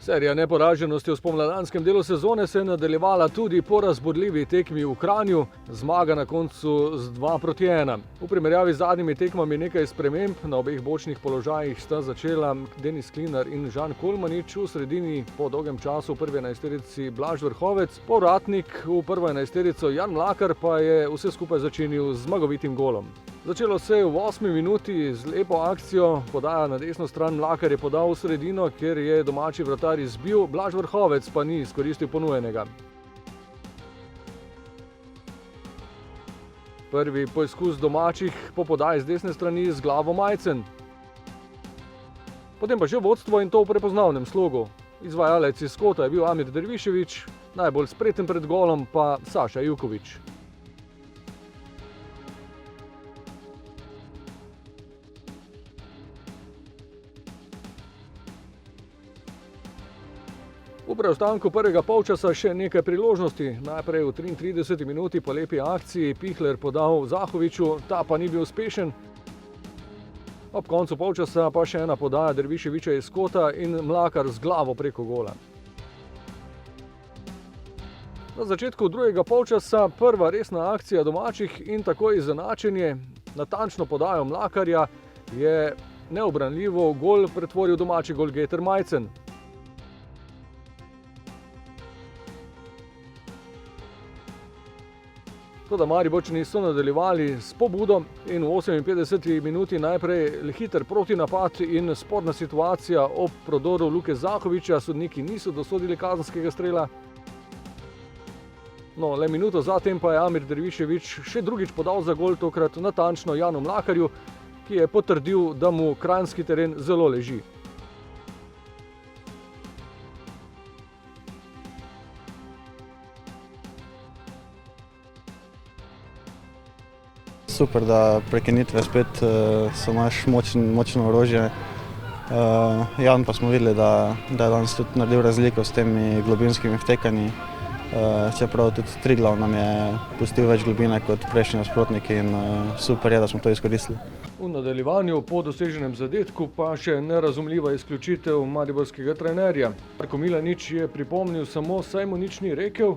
Serija neporaženosti v spomladanskem delu sezone se je nadaljevala tudi po razburljivi tekmi v Kranju, zmaga na koncu z 2:1. V primerjavi z zadnjimi tekmami nekaj sprememb, na obeh bočnih položajih sta začela Denis Klinar in Žan Kolmanič, v sredini po dolgem času v prvi enajsterici Blaž Vrhovec, povratnik v prvo enajsterico Jan Mlakar pa je vse skupaj začinil z zmagovitim golom. Začelo se je v 8. minuti z lepo akcijo, podaja na desno stran, Mlakar je podal v sredino, kjer je domači vratar izbil, Blaž Vrhovec pa ni izkoristil ponujenega. Prvi poizkus domačih po podaji z desne strani z glavo Majcen. Potem pa že vodstvo in to v prepoznavnem slogu. Izvajalec iz kota je bil Amir Dervišević, najbolj spreten pred golom pa Saša Ivković. V preostanku prvega polčasa še nekaj priložnosti. Najprej v 33. minuti po lepi akciji Pihler podal Zahoviću, ta pa ni bil uspešen. Ob koncu polčasa pa še ena podaja Derviševića iz kota in Mlakar z glavo preko gola. Na začetku drugega polčasa prva resna akcija domačih in takoj izenačenje. Natančno podajo Mlakarja je neubranljivo gol pretvoril domači golgeter Majcen. Toda Mariborčani so nadaljevali s pobudo in v 58. minuti najprej hiter protinapad in sporna situacija ob prodoru Luke Zahovića, sodniki niso dosodili kazenskega strela. No, le minuto zatem pa je Amir Dervišević še drugič podal za gol, tokrat natančno Janu Mlakarju, ki je potrdil, da mu kranjski teren zelo leži. Super, da prekinitve spet so naš močno orožje. Jan pa smo videli, da je danes tudi naredil razliko s temi globinskimi vtekanji. Čeprav tudi Triglav nam je pustil več globine kot prejšnji nasprotniki in super je, da smo to izkoristili. V nadaljevanju po doseženem zadetku pa še nerazumljiva izključitev mariborskega trenerja. Marko Milanič je pripomnil samo, saj mu nič ni rekel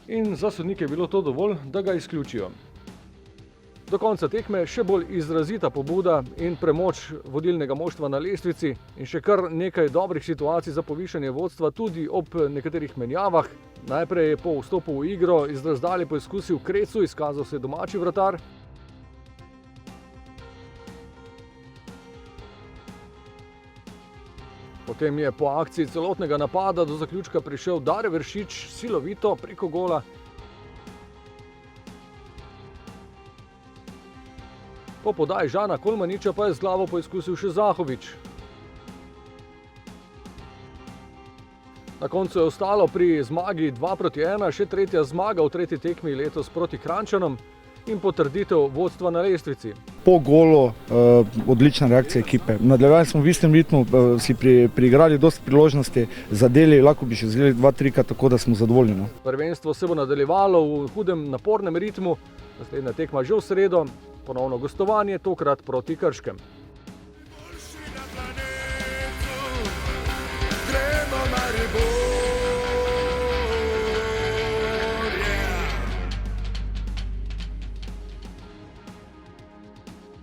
in za sodnike je bilo to dovolj, da ga izključijo. Do konca tekme še bolj izrazita pobuda in premoč vodilnega moštva na lestvici in še kar nekaj dobrih situacij za povišanje vodstva tudi ob nekaterih menjavah. Najprej je po vstopu v igro iz razdalje poizkusil Krecu, izkazal se domači vratar. Potem je po akciji celotnega napada do zaključka prišel Dare Vršič silovito preko gola. Po podaji Žana Kolmaniča pa je z glavo poizkusil še Zahović. Na koncu je ostalo pri zmagi 2:1, še tretja zmaga v tretji tekmi letos proti Kranjčanom in potrditev vodstva na lestvici. Po golu odlična reakcija ekipe. Nadaljevali smo v istem ritmu, si priigrali dosti priložnosti, zadeli, lahko bi še zadeli 2-3, tako da smo zadovoljni. Prvenstvo se bo nadaljevalo v hudem napornem ritmu, naslednja tekma že v sredo, ponovno gostovanje, tokrat proti Krškem.